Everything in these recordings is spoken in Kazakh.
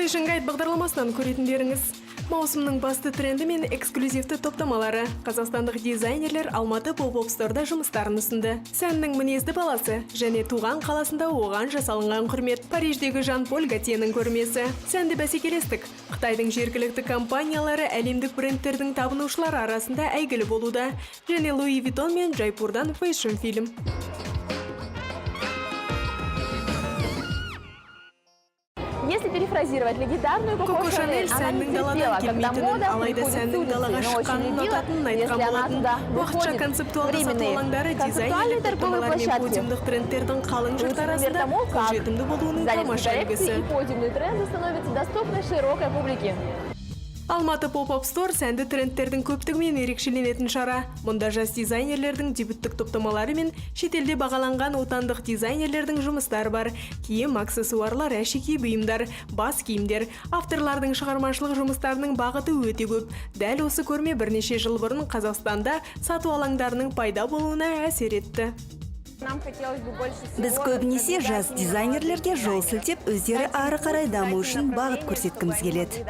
Fashion Guide бағдарламасынан көретіндеріңіз. Маусымның басты тренді мен эксклюзивті топтамалары. Қазақстандық дизайнерлер Алматы Pop-up Store'да жұмыстарын ұсынды. Сәннің мінезді баласы және туған қаласында оған жасалынған құрмет. Париждегі Жан-Поль Готьенің көрмесі. Сәнді бәсекелестік. Қытайдың жергілікті компаниялары әлемдік брендтердің табынушылары арасында әйгілі болуда. Және Луи Виттон мен Джайпурдан фэшн фильм. Если перефразировать легендарную Коко Шанель, она не терпела, когда мода приходит с улицы, но очень любила, если она туда выходит временные концептуальные торговые площадки. Тому как занятые коллекции и подиумные тренды становятся доступны широкой публике. Алматы Pop-up Store сәнді трендтердің көптігімен ерекшеленетін шара. Мұнда жас дизайнерлердің дебюттік топтамалары мен шетелде бағаланған отандық дизайнерлердің жұмыстары бар. Киім, аксессуарлар, әшекей бұйымдар, бас киімдер. Авторлардың шығармашылық жұмыстарының бағыты өте көп. Дәл осы көрме бірнеше жыл бұрын Қазақстанда сату алаңдарының пайда болуына әсер етті. Біз көбінесе жас дизайнерлерге жол сілтеп, өздері ары қарай даму үшін бағыт көрсеткіміз келеді.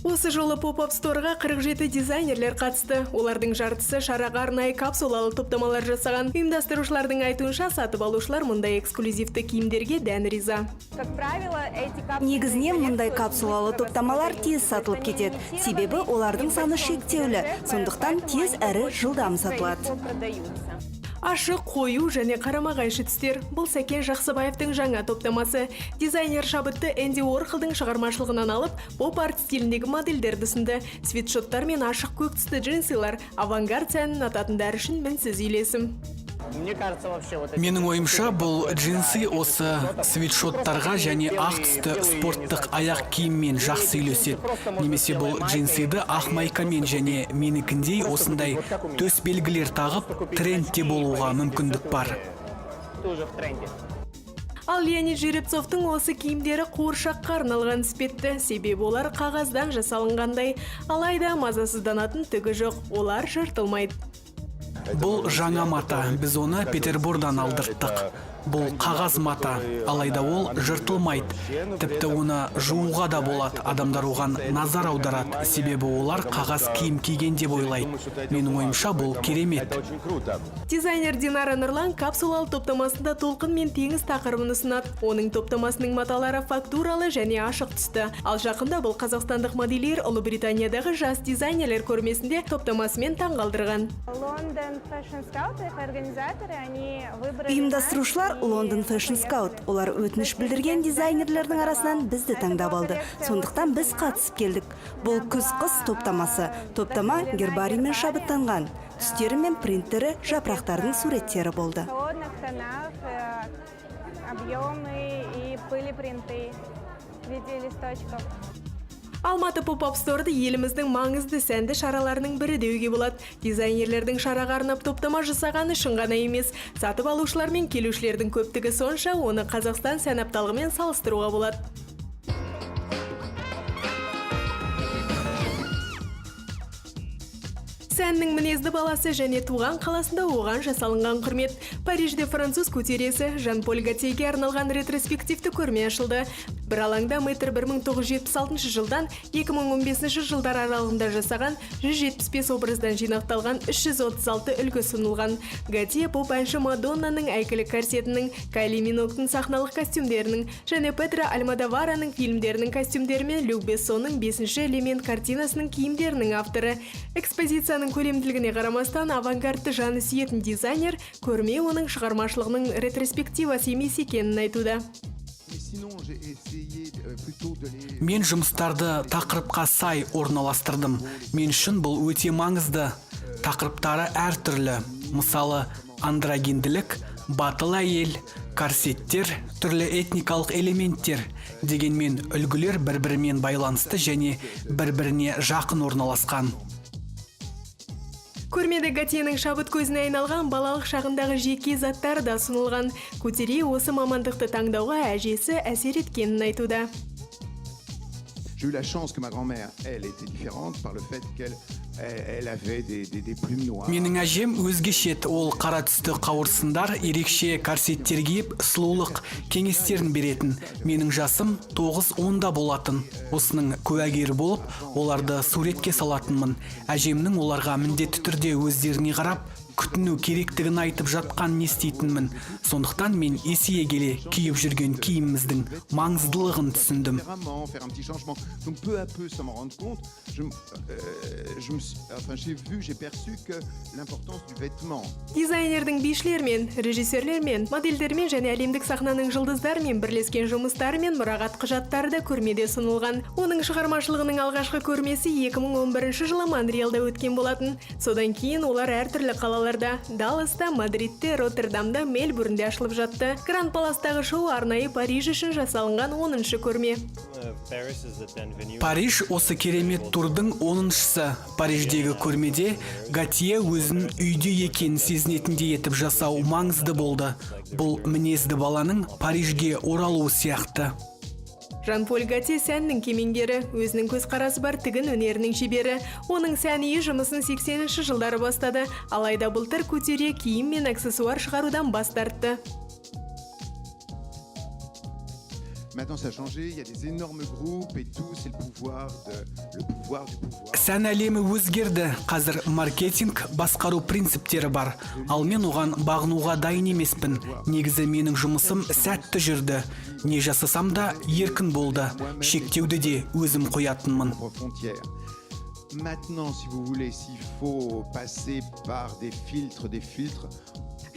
Осы жолы Pop-up Store'ға 47 дизайнерлер қатысты. Олардың жартысы шараға арнайы капсулалы топтамалар жасаған. Ұйымдастырушылардың айтуынша сатып алушылар мұндай эксклюзивті киімдерге дән риза. Негізінен мұндай капсулалы топтамалар тез сатылып кетеді. Себебі олардың саны шектеулі, сондықтан тез әрі жылдам сатылады. Ашық, қою және қарама-қайшы түстер. Бұл Сәкен Жақсыбаевтың жаңа топтамасы. Дизайнер шабытты Энди Уорхолдың шығармашылығынан алып, поп-арт стиліндегі модельдерді ұсынды. Свитшоттар мен ашық көк түсті джинсилар авангард сәнін ататындар үшін мінсіз үйлесім. Менің ойымша, бұл джинсы осы свитшоттарға және ақ түсті спорттық аяқ киіммен жақсы үйлеседі. Немесе бұл джинсыды ақ майкамен және менікіндей осындай төс белгілер тағып, трендте болуға мүмкіндік бар. Ал Леонид Жеребцовтың осы киімдері қуыршаққа арналған іспетті. Себебі олар қағаздан жасалынғандай, алайда мазасызданатын түгі жоқ, олар жыртылмайды. Бұл жаңа мата, біз оны Петербордан алдырттық. Бұл қағаз мата, алайда ол жыртылмайды. Тіпті оны жууға да болады. Адамдар оған назар аударады, себебі олар қағаз киім киген деп ойлайды. Менің ойымша, бұл керемет. Дизайнер Динара Нұрлан капсулалы топтамасында толқын мен теңіз тақырыбын ұсынады. Оның топтамасының маталары фактуралы және ашық түсті. Ал жақында бұл қазақстандық модельер Ұлыбританиядағы жас дизайнерлер көрмесінде топтамасымен таңғалдырған. Ұйымдастырушылар London Fashion Scout. Олар өтініш білдірген дизайнерлердің арасынан бізді таңдап алды. Сондықтан біз қатысып келдік. Бұл күз-қыс топтамасы. Топтама гербариймен шабыттанған. Түстері мен принттері, жапырақтардың суреттері болды. Алматы Pop-up Store'ды еліміздің маңызды сәнді шараларының бірі деуге болады. Дизайнерлердің шараға арнап топтама жасағаны үшін ғана емес, сатып алушылар мен келушілердің көптігі сонша, оны Қазақстан сән апталығымен салыстыруға болады. Сәннің мінезді баласы және туған қаласында оған жасалынған құрмет. Парижде француз көтересі Жан-Поль Готьеге арналған ретроспективті көрме ашылды. Бір алаңда метр 1976 жылдан 2015 жылдар аралығында жасаған 175 образдан жинақталған 336 үлгі сұнылған. Готье поп әнші Мадоннаның әйгілі корсетінің, Кайли Миноктың сахналық костюмдерінің және Педро Альмодовараның фильмдерінің костюмдері мен Люк Бессонның 5-ші элемент картинасының киімдерінің авторы. Экспозицияның көлемділігіне қарамастан авангардты жаны сүйетін дизайнер көрме оның шығармашылығының ретроспективасы емес екенін айтуда. Мен жұмыстарды тақырыпқа сай орналастырдым. Мен үшін бұл өте маңызды. Тақырыптары әртүрлі. Мысалы, андрогенділік, батыл әйел, корсеттер, түрлі этникалық элементтер. Дегенмен үлгілер бір-бірімен байланысты және бір-біріне жақын орналасқан. Көрмеде Готьенің шабыт көзіне айналған балалық шағындағы жеке заттар да ұсынылған. Көтере осы мамандықты таңдауға әжесі әсер еткенін айтуда. J'ai eu la chance que ma grand-mère, elle, était différente par le fait qu'elle avait des plumes noires. Менің әжем өзгешет, ол қара түсті қауырсындар, ерекше корсеттер киіп, сұлулық кеңестерін беретін. Менің жасым 9-10-да болатын. Осының куәгері болып, оларды суретке салатынмын. Әжемнің оларға міндетті түрде өздеріне қарап, күтіну керектігін айтып жатқанын естейтінмін. Сондықтан мен есейе келе киіп жүрген киіміміздің маңыздылығын түсіндім. Faire un petit changement. Donc peu à peu, sans m'en rendre compte, j'ai perçu que l'importance du vêtement. Дизайнердің бишілермен, режиссерлермен, модельдермен және әлемдік сахнаның жұлдыздарымен бірлескен жұмыстары мен мұрағат құжаттары да көрмеде сұнылған. Оның шығармашылығының алғашқы көрмесі 2011 жылы Монреалда өткен болатын. Содан кейін олар әртүрлі қалаларда, Далласта, Мадридте, Роттердамда, Мельбурнде ашылып жатты. Гранд Паластағы шоу арнайы Париж үшін жасалынған 10-шы көрме. Париж осы керемет турдың 10-шысы. Париждегі көрмеде Гатье өзін үйде екенін сезінетіндей етіп жасау маңызды болды. Бұл мінезді баланың Парижге оралуы сияқты. Жан-Поль Гатье сәннің кемеңгері, өзінің көзқарасы бар тігін өнерінің шебері. Оның сән үйі жұмысын 80-ші жылдары бастады, алайда былтыр кутюрье киім мен аксессуар шығарудан бас тартты. Maintenant, ça a changé, il y a des énormes groupes et tout, c'est le pouvoir du pouvoir. Сән әлемі өзгерді. Қазір маркетинг, басқару принциптері бар. Ал мен оған бағынуға дайын емеспін. Негізі менің жұмысым сәтті жүрді. Не жасасам да еркін болды. Шектеуді де өзім қоятынмын. Maintenant, si vous voulez, s'il faut passer par des filtres,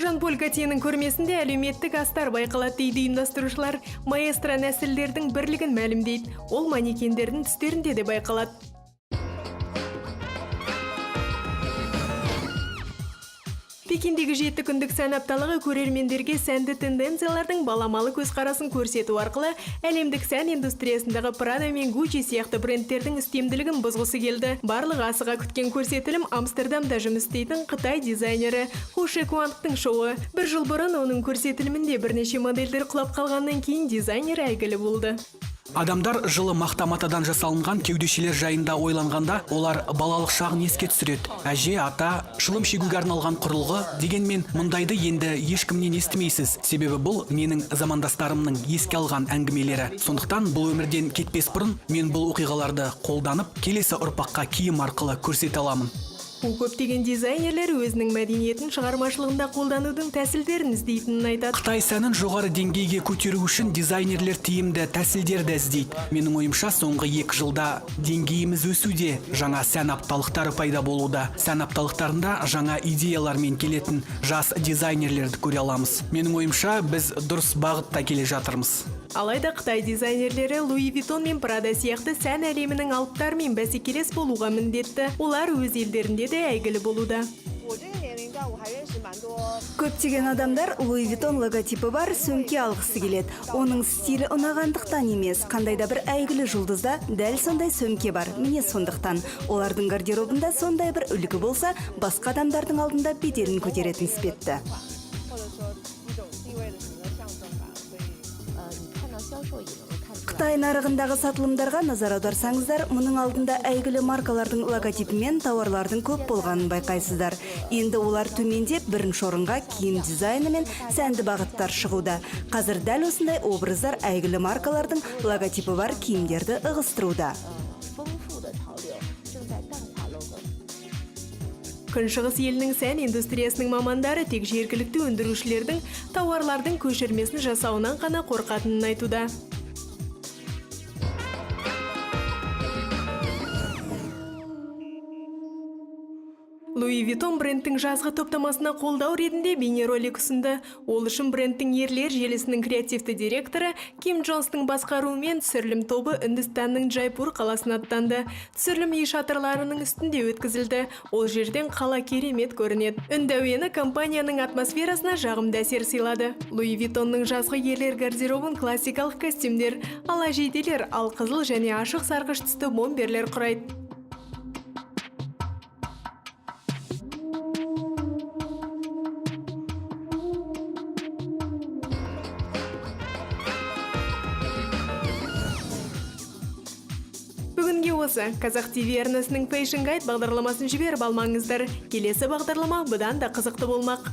Жан-Поль Гатьенің көрмесінде әлеуметтік астар байқалады дейді ұйымдастырушылар. Маэстро нәсілдердің бірлігін мәлімдейді. Ол манекендердің түстерінде де байқалады. Пекиндегі 7 күндік сән апталығы көрермендерге сәнді тенденциялардың баламалы көзқарасын көрсету арқылы әлемдік сән индустриясындағы Prada мен Gucci сияқты брендтердің үстемділігін бұзғысы келді. Барлығы асыға күткен көрсетілім Амстердамда жұмыс істейтін Қытай дизайнері Ху Шекуангтың шоуы. Бір жыл бұрын оның көрсетілімінде бірнеше модельдер құлап қалғаннан кейін дизайнер әйгілі болды. Адамдар жылы мақта-матадан жасалынған кеудешелер жайында ойланғанда, олар балалық шағын еске түсіреді. Әже, ата, шылым шегуге арналған құрылғы, дегенмен мұндайды енді ешкімнен естімейсіз. Себебі бұл менің замандастарымның еске алған әңгімелері. Сондықтан бұл өмірден кетпес бұрын мен бұл оқиғаларды қолданып, келесі ұрпаққа киім арқылы көрсете аламын. Көптеген дизайнерлер өзінің мәдениетін шығармашылығында қолданудың тәсілдерін іздейтінін айтады. Қытай сәнін жоғары деңгейге көтеру үшін дизайнерлер тиімді тәсілдерді іздейді. Менің ойымша, соңғы 2 жылда деңгейіміз өсуде, жаңа сән апталықтары пайда болуда. Сән апталықтарында жаңа идеялармен келетін жас дизайнерлерді көре аламыз. Менің ойымша, біз дұрыс бағытта келе жатырмыз. Алайда Қытай дизайнерлері Луи Виттон мен Прада сияқты сән әлемінің алыптарымен бәсекелес болуға міндетті. Олар өз елдерінде де әйгілі болуда. Көптеген адамдар Луи Виттон логотипі бар сөмке алғысы келеді. Оның стилі ұнағандықтан емес, қандайда бір әйгілі жұлдызда дәл сондай сөмке бар. Міне сондықтан олардың гардеробында сондай бір үлгі болса, басқа адамдардың алдында беделін көтеретін іспетті. Қытай нарығындағы сатылымдарға назар аударсаңыздар, мұның алдында әйгілі маркалардың логотипі мен тауарлардың көп болғанын байқайсыздар. Енді олар төмендеп бірінші орынға киім дизайны мен сәнді бағыттар шығуда. Қазір дәл осындай образдар әйгілі маркалардың логотипі бар киімдерді ығыстыруда. Күншығыс елінің сән индустриясының мамандары тек жергілікті өндірушілердің тауарлардың көшірмесін жасауынан ғана қорқатынын айтуда. Луи Виттон брендтің жазғы топтамасына қолдау ретінде бейнеролик ұсынды. Ол үшін брендтің ерлер желісінің креативті директоры Ким Джонстың басқаруымен түсірілім тобы Үндістанның Джайпур қаласына аттанды. Түсірілім үй шатырларының үстінде өткізілді. Ол жерден қала керемет көрінеді. Үнді әуені компанияның атмосферасына жағымды әсер сыйлады. Луи Виттонның жазғы ерлер гардеробын классикалық костюмдер, ала жейделер, ал қызыл және ашық сарғыш түсті бомберлер құрайды. Бүгінге осы Қазақ ТВ арнасының Fashion Guide бағдарламасын жіберіп алмаңыздар. Келесі бағдарлама бұдан да қызықты болмақ.